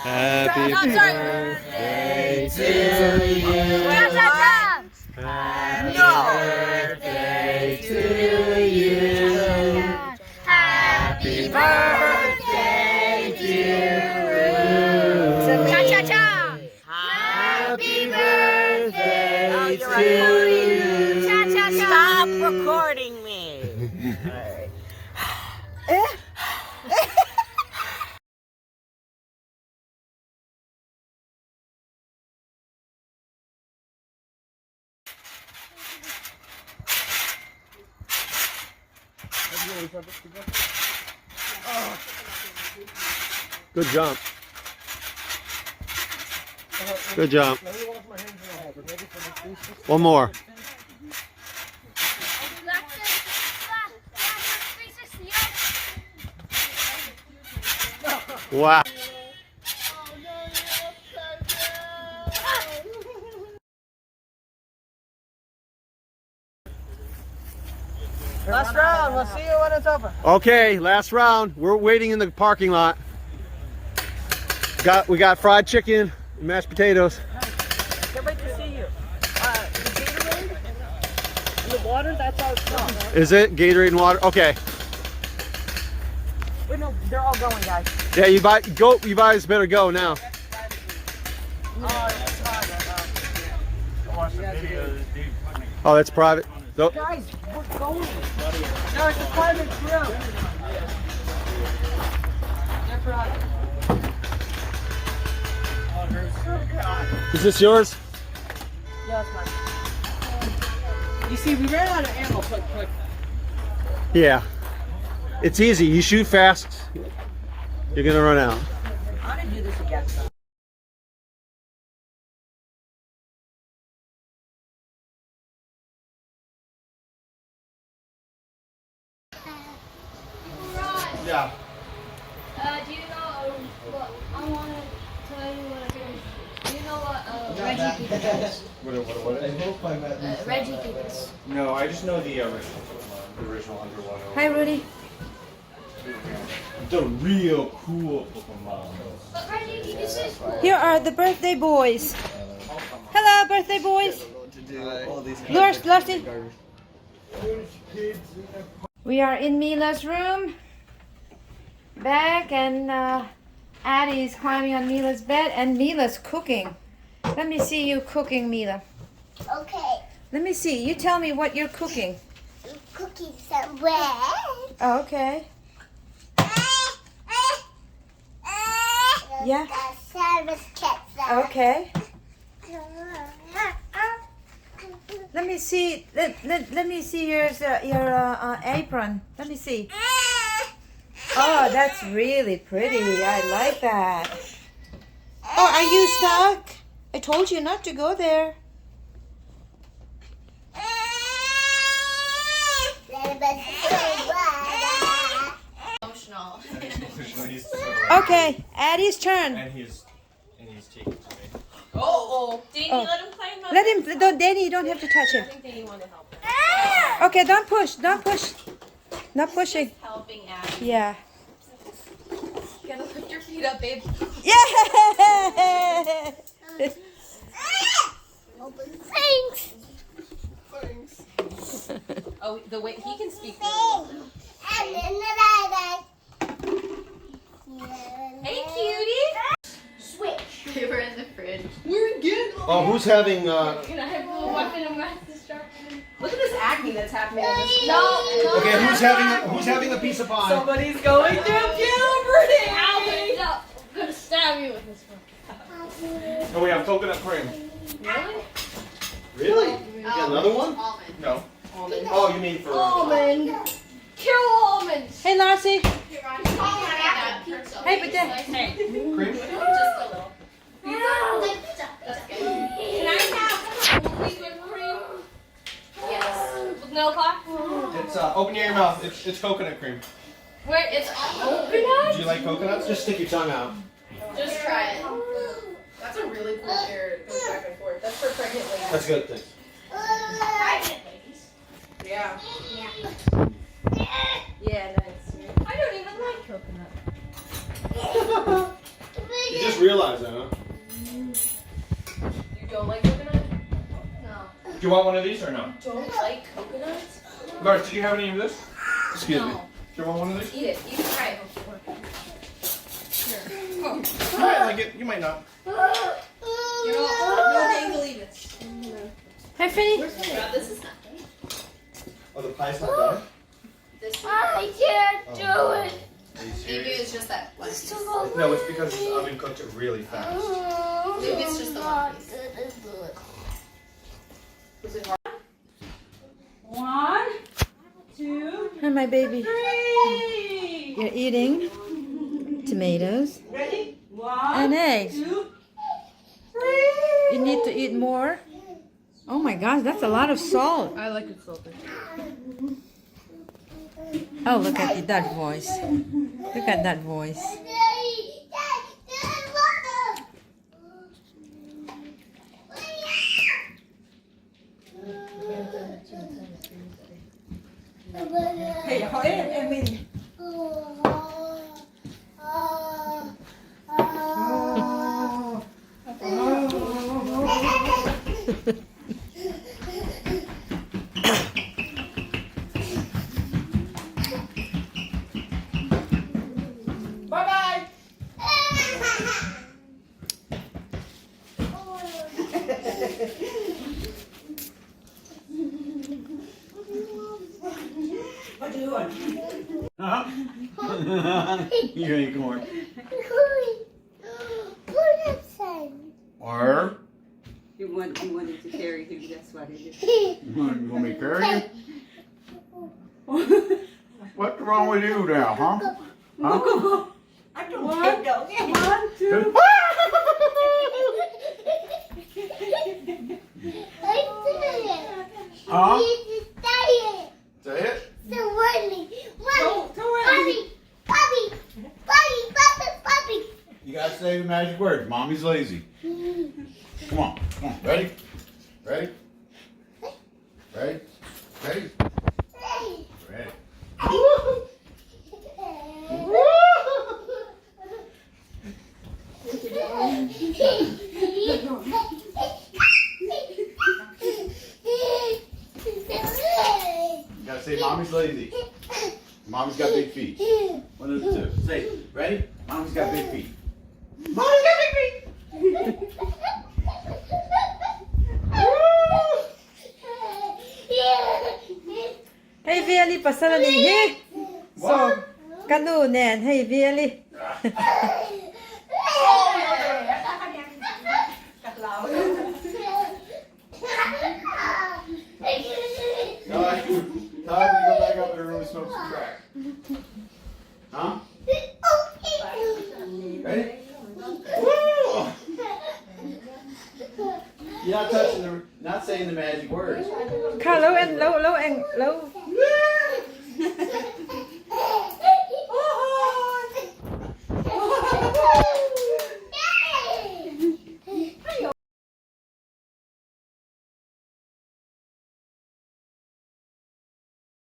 Happy birthday to you. Happy birthday to you. Happy birthday, dear Ruth. Cha-cha-cha. Happy birthday to you. Cha-cha-cha. Stop recording me. Good jump. Good jump. One more. Wow. Last round. We'll see you when it's over. Okay, last round. We're waiting in the parking lot. We got fried chicken and mashed potatoes. Can't wait to see you. The Gatorade and the water, that's all it's called. Is it Gatorade and water? Okay. Wait, no, they're all going, guys. Yeah, you guys better go now. Oh, that's private. So, Guys, we're going. No, it's a private group. They're private. is this yours? Yeah, that's mine. You see, we ran out of ammo quick. Yeah. It's easy. You shoot fast, you're gonna run out. I'm gonna do this again. Yeah. Do you know what? I want to tell you what it is. Do you know what Reggie Gibbons is? What? Reggie Gibbons. No, I just know the original under 101. Hi, Rudy. The real cool Pokemon. But Reggie Gibbons is cool. Here are the birthday boys. Hello, birthday boys. Larcy. We are in Mila's room. Back and Addie's climbing on Mila's bed and Mila's cooking. Let me see you cooking, Mila. Okay, Let me see. You tell me what you're cooking. cooking some bread. Oh, okay. Yeah. The service ketchup. Okay. Let me see. Let me see your apron. Let me see. Oh, that's really pretty. I like that. Oh, are you stuck? I told you not to go there. Emotional. Okay, Addie's turn. And he's taking to me. Oh. Didn't you let him play? Let him. Don't, Danny. You don't have to touch him. I think Danny wanted help. Okay, don't push. Don't push. Not pushing. Helping Abby. Yeah. You gotta lift your feet up, babe. Yeah. Thanks. Oh, the way he can speak. Hey, cutie. Switch. They were in the fridge. Oh, who's having? Can I have a little weapon of mass destruction? Look at this acne that's happening in this. No. Okay, who's having a piece of pie? Somebody's going through puberty. Albert, no. I'm gonna stab you with this one. Oh, we have coconut cream. Really? Really? You got another one? Almond. No. Oh, you mean for? Almond. Kill almonds. Hey, Larcy. Hey, but then. Hey. Cream? Just a little. Can I have complete whipped cream? Yes. With no clock? It's open your mouth. It's coconut cream. Wait, it's all Do coconut? you like coconuts? Just stick your tongue out. Just try it. That's a really cool hair. It goes back and forth. That's for pregnant ladies. That's good. Thanks. Pregnant ladies. Yeah. Yeah, nice. I don't even like coconut. You just realize that, huh? You don't like coconut? No. Do you want one of these or no? Don't like coconut? Lars, did you have any of this? Excuse me. No. Do you want one of these? Eat it. Eat it. Try it before. You might like it. You might not. You know, no dangle even. Hey, Finny. Yeah, this is not. Oh, the pie's not done? This I can't do it. Are you maybe serious? it's just that one piece. No, it's because this oven cooked it really fast. Maybe it's just the one piece. Was it hard? 1, 2, Hi, my baby. 3. You're eating tomatoes Ready? 1, and eggs. 2, 3. You need to eat more. Oh my gosh, that's a lot of salt. I like it salty. Oh, look at that voice. Look at that voice. Hey, I mean. Bye-bye. What you doing? Huh? You ain't going. Or You wanted to carry him, that's what it is. you want me to carry you? What's wrong with you now, huh? Huh? I don't take those. 1, 2. Huh? Say Say it. You gotta say the magic word. Mommy's lazy. Come on. Come on. Ready? Ready? Ready? Ready? Ready. You gotta say mommy's lazy. Mommy's got big feet. One of the two. Say, ready? Mommy's got big feet. Mommy's got big feet. Hey, Viali, pasala ni he. So, kanunen. Hey, Viali. Time to go back up in the room and smoke some crack. Huh? Ready? Woo! You're not touching the, not saying the magic words. Ka low and low and low.